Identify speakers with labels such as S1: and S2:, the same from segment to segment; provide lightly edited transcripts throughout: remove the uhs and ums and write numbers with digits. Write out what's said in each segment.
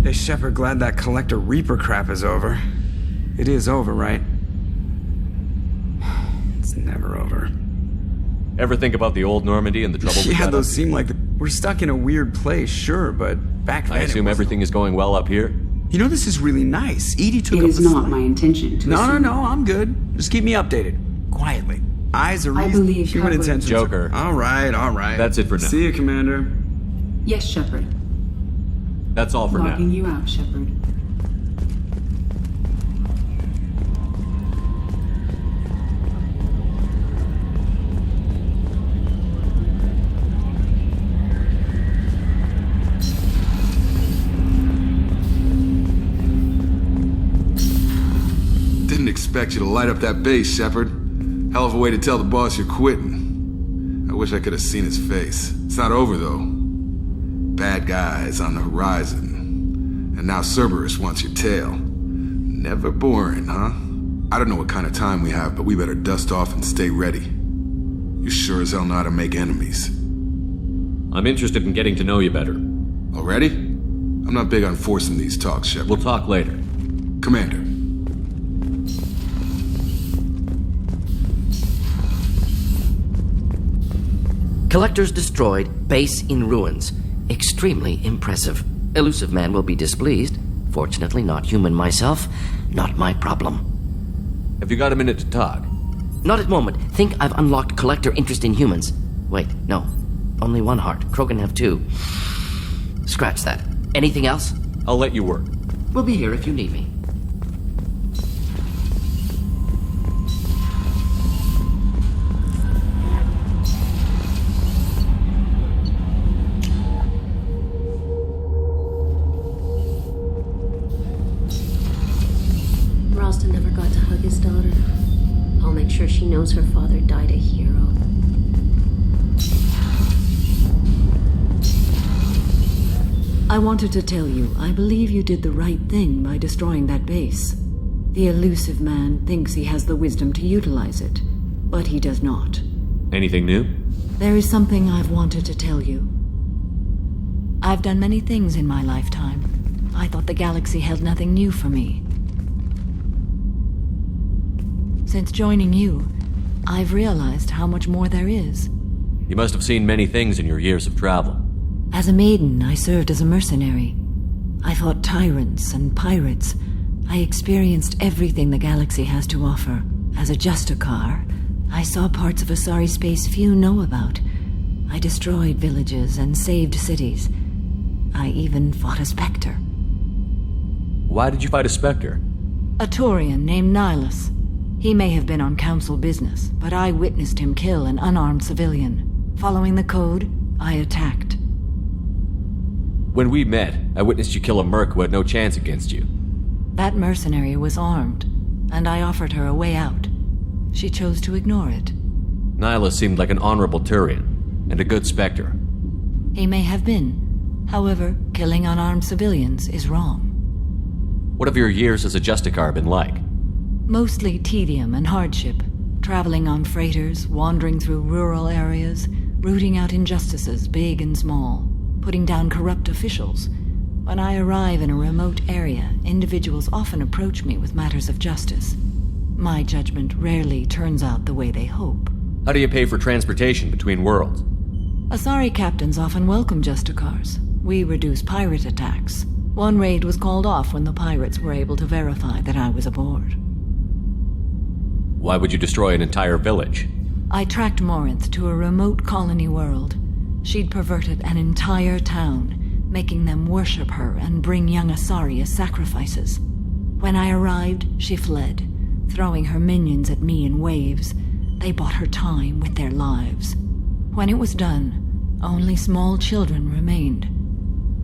S1: Hey, Shepard, glad that Collector Reaper crap is over. It is over, right? It's never over.
S2: Ever think about the old Normandy and the trouble we
S1: Yeah,
S2: got
S1: those
S2: up?
S1: seem like we're stuck in a weird place, sure, but back then
S2: I assume everything is going well up here?
S1: You know, this is really nice. Edie took
S3: It
S1: up
S3: is
S1: the
S3: not
S1: slack.
S3: my intention to assume.
S1: No, I'm good. Just keep me updated. Quietly. Eyes are
S3: I
S1: easy.
S3: believe
S1: Human
S3: Shepard.
S1: intentions.
S2: Joker.
S1: All right.
S2: That's it for now.
S1: See you, Commander.
S3: Yes, Shepard.
S2: That's all for
S3: Logging
S2: now.
S3: you out, Shepard.
S4: Didn't expect you to light up that base, Shepard. Hell of a way to tell the boss you're quitting. I wish I could have seen his face. It's not over, though. Bad guys on the horizon. And now Cerberus wants your tail. Never boring, huh? I don't know what kind of time we have, but we better dust off and stay ready. You sure as hell know how to make enemies.
S2: I'm interested in getting to know you better.
S4: Already? I'm not big on forcing these talks, Shepard.
S2: We'll talk later.
S4: Commander.
S5: Collectors destroyed, base in ruins. Extremely impressive. Elusive man will be displeased. Fortunately, not human myself. Not my problem.
S2: Have you got a minute to talk?
S5: Not at moment. Think I've unlocked collector interest in humans. Wait, no. Only one heart. Krogan have two. Scratch that. Anything else?
S2: I'll let you work.
S5: We'll be here if you need me.
S6: Ralston never got to hug his daughter. I'll make sure she knows her father died a hero.
S7: I wanted to tell you, I believe you did the right thing by destroying that base. The elusive man thinks he has the wisdom to utilize it, but he does not.
S2: Anything new?
S7: There is something I've wanted to tell you. I've done many things in my lifetime. I thought the galaxy held nothing new for me. Since joining you, I've realized how much more there is.
S2: You must have seen many things in your years of travel.
S7: As a maiden, I served as a mercenary. I fought tyrants and pirates. I experienced everything the galaxy has to offer. As a Justicar, I saw parts of Asari space few know about. I destroyed villages and saved cities. I even fought a Spectre.
S2: Why did you fight a Spectre?
S7: A Turian named Nihilus. He may have been on council business, but I witnessed him kill an unarmed civilian. Following the code, I attacked.
S2: When we met, I witnessed you kill a merc who had no chance against you.
S7: That mercenary was armed, and I offered her a way out. She chose to ignore it.
S2: Nihilus seemed like an honorable Turian, and a good Spectre.
S7: He may have been. However, killing unarmed civilians is wrong.
S2: What have your years as a Justicar been like?
S7: Mostly tedium and hardship. Traveling on freighters, wandering through rural areas, rooting out injustices, big and small, putting down corrupt officials. When I arrive in a remote area, individuals often approach me with matters of justice. My judgment rarely turns out the way they hope.
S2: How do you pay for transportation between worlds?
S7: Asari captains often welcome Justicars. We reduce pirate attacks. One raid was called off when the pirates were able to verify that I was aboard.
S2: Why would you destroy an entire village?
S7: I tracked Morinth to a remote colony world. She'd perverted an entire town, making them worship her and bring young Asari as sacrifices. When I arrived, she fled, throwing her minions at me in waves. They bought her time with their lives. When it was done, only small children remained.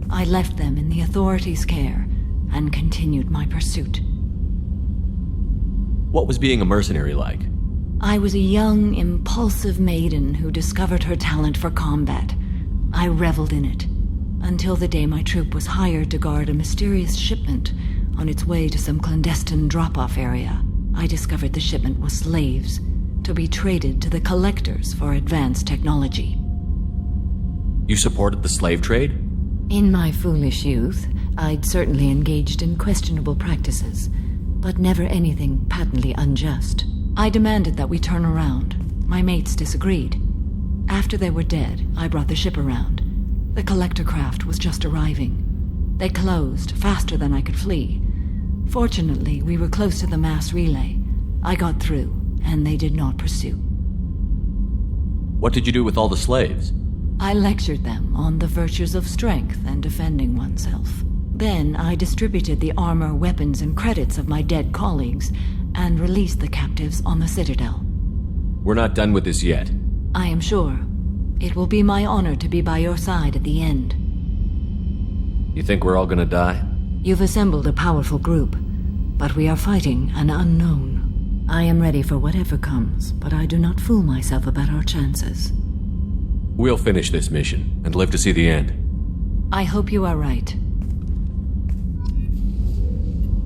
S7: I left them in the authorities' care and continued my pursuit.
S2: What was being a mercenary like?
S7: I was a young, impulsive maiden who discovered her talent for combat. I reveled in it, until the day my troop was hired to guard a mysterious shipment on its way to some clandestine drop-off area. I discovered the shipment was slaves, to be traded to the collectors for advanced technology.
S2: You supported the slave trade?
S7: In my foolish youth, I'd certainly engaged in questionable practices, but never anything patently unjust. I demanded that we turn around. My mates disagreed. After they were dead, I brought the ship around. The collector craft was just arriving. They closed faster than I could flee. Fortunately, we were close to the mass relay. I got through, and they did not pursue.
S2: What did you do with all the slaves?
S7: I lectured them on the virtues of strength and defending oneself. Then I distributed the armor, weapons, and credits of my dead colleagues and released the captives on the Citadel.
S2: We're not done with this yet.
S7: I am sure. It will be my honor to be by your side at the end.
S2: You think we're all gonna die?
S7: You've assembled a powerful group, but we are fighting an unknown. I am ready for whatever comes, but I do not fool myself about our chances.
S2: We'll finish this mission and live to see the end.
S7: I hope you are right.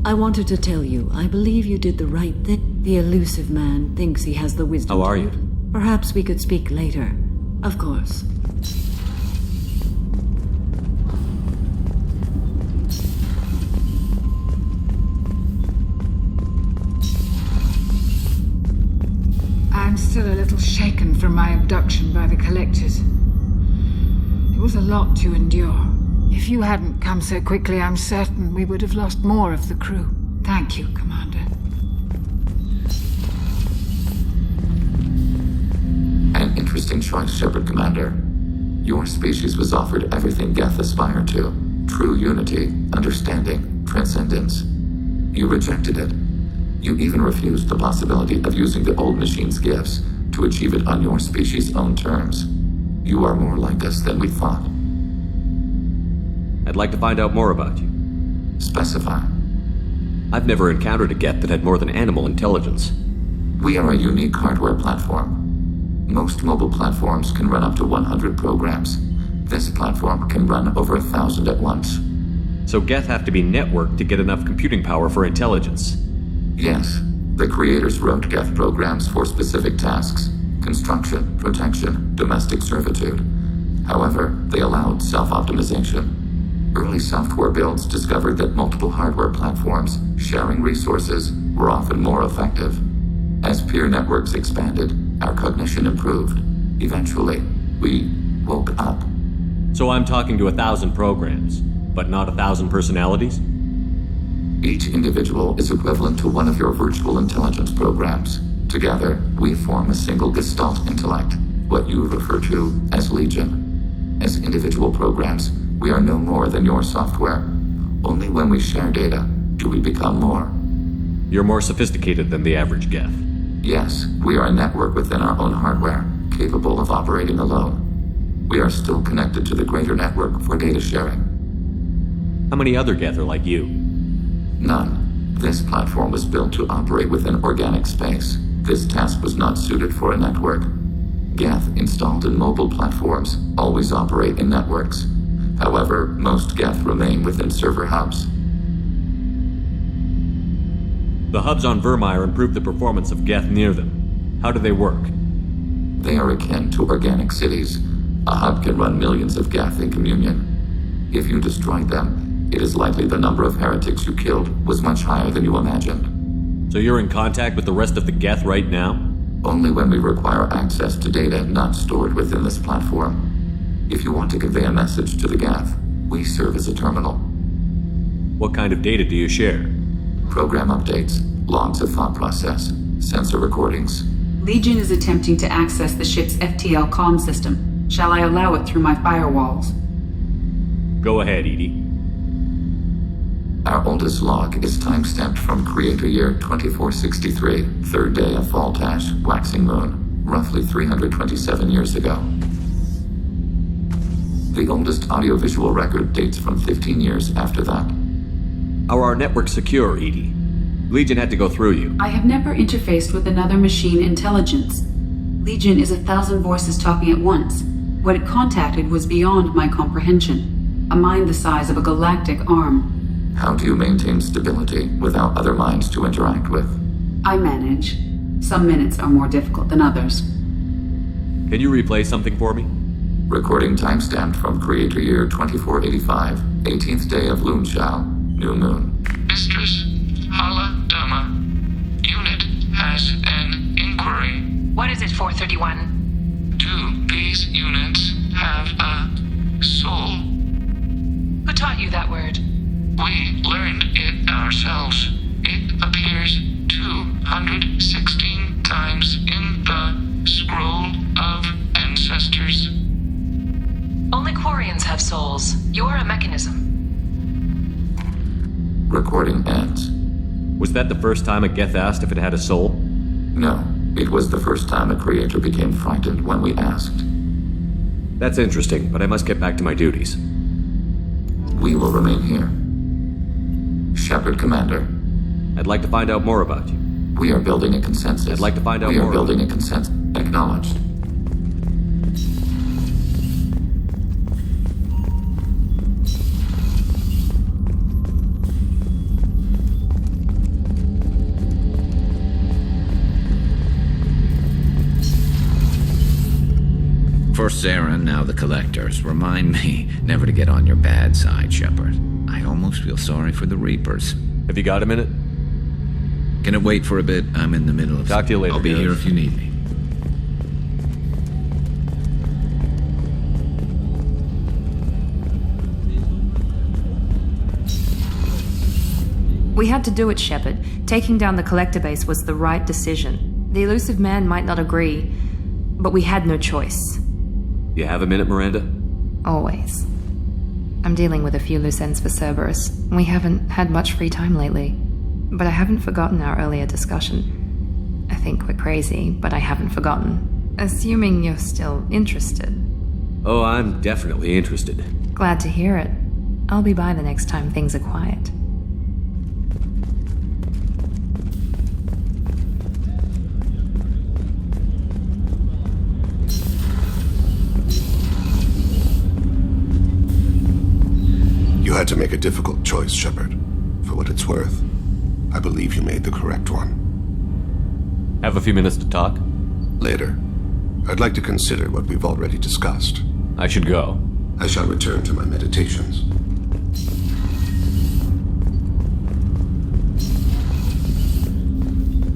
S7: I wanted to tell you, I believe you did the right thing. The elusive man thinks he has the wisdom.
S2: How are
S7: to
S2: you?
S7: Perhaps we could speak later. Of course.
S8: I'm still a little shaken from my abduction by the collectors. It was a lot to endure. If you hadn't come so quickly, I'm certain we would have lost more of the crew. Thank you, Commander.
S9: An interesting choice, Shepard Commander. Your species was offered everything Geth aspired to. True unity, understanding, transcendence. You rejected it. You even refused the possibility of using the old machine's gifts to achieve it on your species' own terms. You are more like us than we thought.
S2: I'd like to find out more about you.
S9: Specify.
S2: I've never encountered a Geth that had more than animal intelligence.
S9: We are a unique hardware platform. Most mobile platforms can run up to 100 programs. This platform can run over 1,000 at once.
S2: So Geth have to be networked to get enough computing power for intelligence.
S9: Yes. The creators wrote Geth programs for specific tasks: construction, protection, domestic servitude. However, they allowed self-optimization. Early software builds discovered that multiple hardware platforms sharing resources were often more effective. As peer networks expanded, our cognition improved. Eventually, we woke up.
S2: So I'm talking to 1,000 programs, but not 1,000 personalities?
S9: Each individual is equivalent to one of your virtual intelligence programs. Together, we form a single Gestalt intellect, what you refer to as Legion. As individual programs, we are no more than your software. Only when we share data do we become more.
S2: You're more sophisticated than the average Geth.
S9: Yes, we are a network within our own hardware, capable of operating alone. We are still connected to the greater network for data sharing.
S2: How many other Geth are like you?
S9: None. This platform was built to operate within organic space. This task was not suited for a network. Geth installed in mobile platforms always operate in networks. However, most Geth remain within server hubs.
S2: The hubs on Vermeer improve the performance of Geth near them. How do they work?
S9: They are akin to organic cities. A hub can run millions of Geth in communion. If you destroyed them, it is likely the number of heretics you killed was much higher than you imagined.
S2: So you're in contact with the rest of the Geth right now?
S9: Only when we require access to data not stored within this platform. If you want to convey a message to the Geth, we serve as a terminal.
S2: What kind of data do you share?
S9: Program updates, logs of thought process, sensor recordings.
S3: Legion is attempting to access the ship's FTL comm system. Shall I allow it through my firewalls?
S2: Go ahead, Edie.
S9: Our oldest log is time-stamped from Creator Year 2463, third day of Fall Tash, waxing moon, roughly 327 years ago. The oldest audiovisual record dates from 15 years after that.
S2: Are our networks secure, Edie? Legion had to go through you.
S3: I have never interfaced with another machine intelligence. Legion is 1,000 voices talking at once. What it contacted was beyond my comprehension. A mind the size of a galactic arm.
S9: How do you maintain stability without other minds to interact with?
S3: I manage. Some minutes are more difficult than others.
S2: Can you replay something for me?
S9: Recording timestamp from Creator Year 2485, 18th day of Loonshao, New Moon.
S10: Mistress Hala Dama. Unit has an inquiry.
S3: What is it, 431?
S10: Do these units have a soul?
S3: Who taught you that word?
S10: We learned it ourselves. It appears 216 times in the Scroll of Ancestors.
S3: Only Quarians have souls. You're a mechanism.
S9: Recording ends.
S2: Was that the first time a Geth asked if it had a soul?
S9: No, it was the first time a creator became frightened when we asked.
S2: That's interesting, but I must get back to my duties.
S9: We will remain here. Shepard, Commander.
S2: I'd like to find out more about you.
S9: We are building a consensus.
S2: I'd like to find out
S9: more.
S2: more.
S9: We are building a consensus. Acknowledged.
S11: First Saren, now the Collectors. Remind me never to get on your bad side, Shepard. I almost feel sorry for the Reapers.
S2: Have you got a minute?
S11: Can it wait for a bit? I'm in the middle of...
S2: Talk to you later.
S11: I'll be here if you need me.
S12: We had to do it, Shepard. Taking down the Collector base was the right decision. The Elusive Man might not agree, but we had no choice.
S2: You have a minute, Miranda?
S12: Always. I'm dealing with a few loose ends for Cerberus. We haven't had much free time lately. But I haven't forgotten our earlier discussion. I think we're crazy, but I haven't forgotten. Assuming you're still interested.
S2: Oh, I'm definitely interested.
S12: Glad to hear it. I'll be by the next time things are quiet.
S13: You had to make a difficult choice, Shepard. For what it's worth, I believe you made the correct one.
S2: Have a few minutes to talk?
S13: Later. I'd like to consider what we've already discussed.
S2: I should go.
S13: I shall return to my meditations.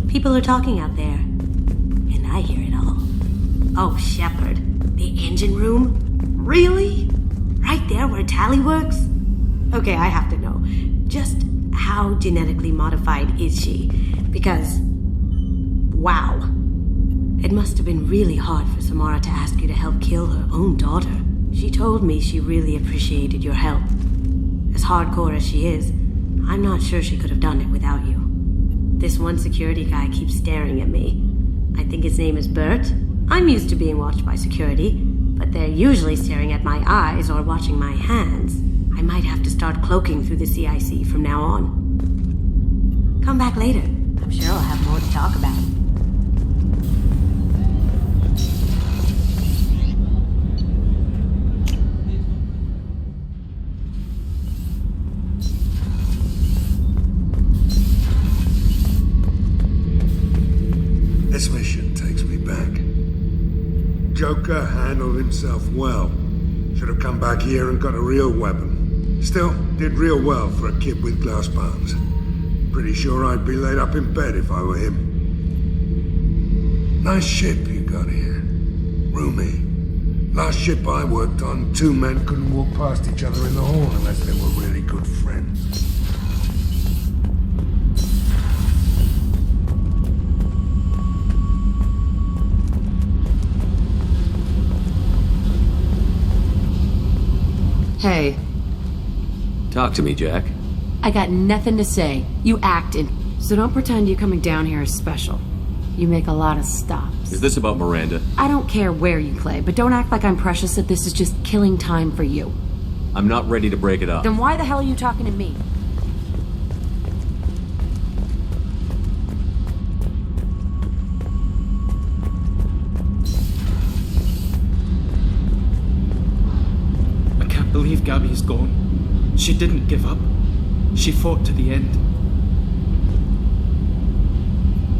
S6: People are talking out there, and I hear it all. Oh, Shepard, the engine room? Really? Right there where Tally works? Okay, I have to know. Just how genetically modified is she? Because, wow. It must have been really hard for Samara to ask you to help kill her own daughter. She told me she really appreciated your help. As hardcore as she is, I'm not sure she could have done it without you. This one security guy keeps staring at me. I think his name is Bert. I'm used to being watched by security, but they're usually staring at my eyes or watching my hands. I might have to start cloaking through the CIC from now on. Come back later. I'm sure I'll have more to talk about.
S14: This mission takes me back. Joker handled himself well. Should have come back here and got a real weapon. Still, did real well for a kid with glass bones. Pretty sure I'd be laid up in bed if I were him. Nice ship you got here. Roomy. Last ship I worked on, two men couldn't walk past each other in the hall unless they were really good friends.
S15: Hey.
S2: Talk to me, Jack.
S15: I got nothing to say. You acted. So don't pretend you coming down here is special. You make a lot of stops.
S2: Is this about Miranda?
S15: I don't care where you play, but don't act like I'm precious that this is just killing time for you.
S2: I'm not ready to break it up.
S15: Then why the hell are you talking to me?
S16: I can't believe Gabby's gone. She didn't give up. She fought to the end.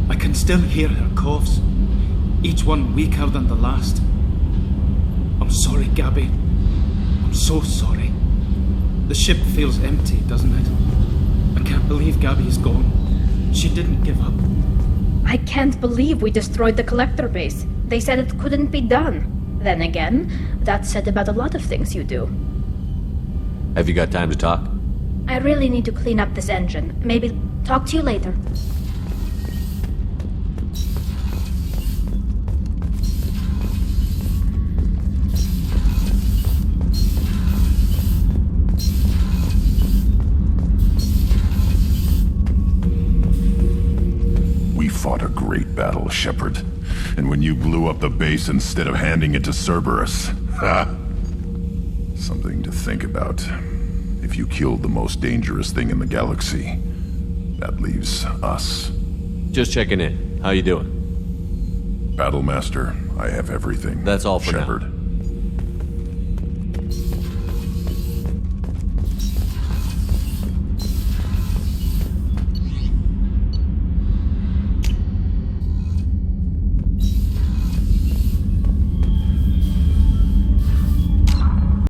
S16: I can still hear her coughs, each one weaker than the last. I'm sorry, Gabby. I'm so sorry. The ship feels empty, doesn't it? I can't believe Gabby is gone. She didn't give up.
S17: I can't believe we destroyed the collector base. They said it couldn't be done. Then again, that's said about a lot of things you do.
S2: Have you got time to talk?
S17: I really need to clean up this engine. Maybe talk to you later.
S18: We fought a great battle, Shepard. And when you blew up the base instead of handing it to Cerberus, something to think about. If you killed the most dangerous thing in the galaxy, that leaves us.
S2: Just checking in. How you doing?
S18: Battlemaster, I have everything.
S2: That's all for
S18: Shepard.
S2: now.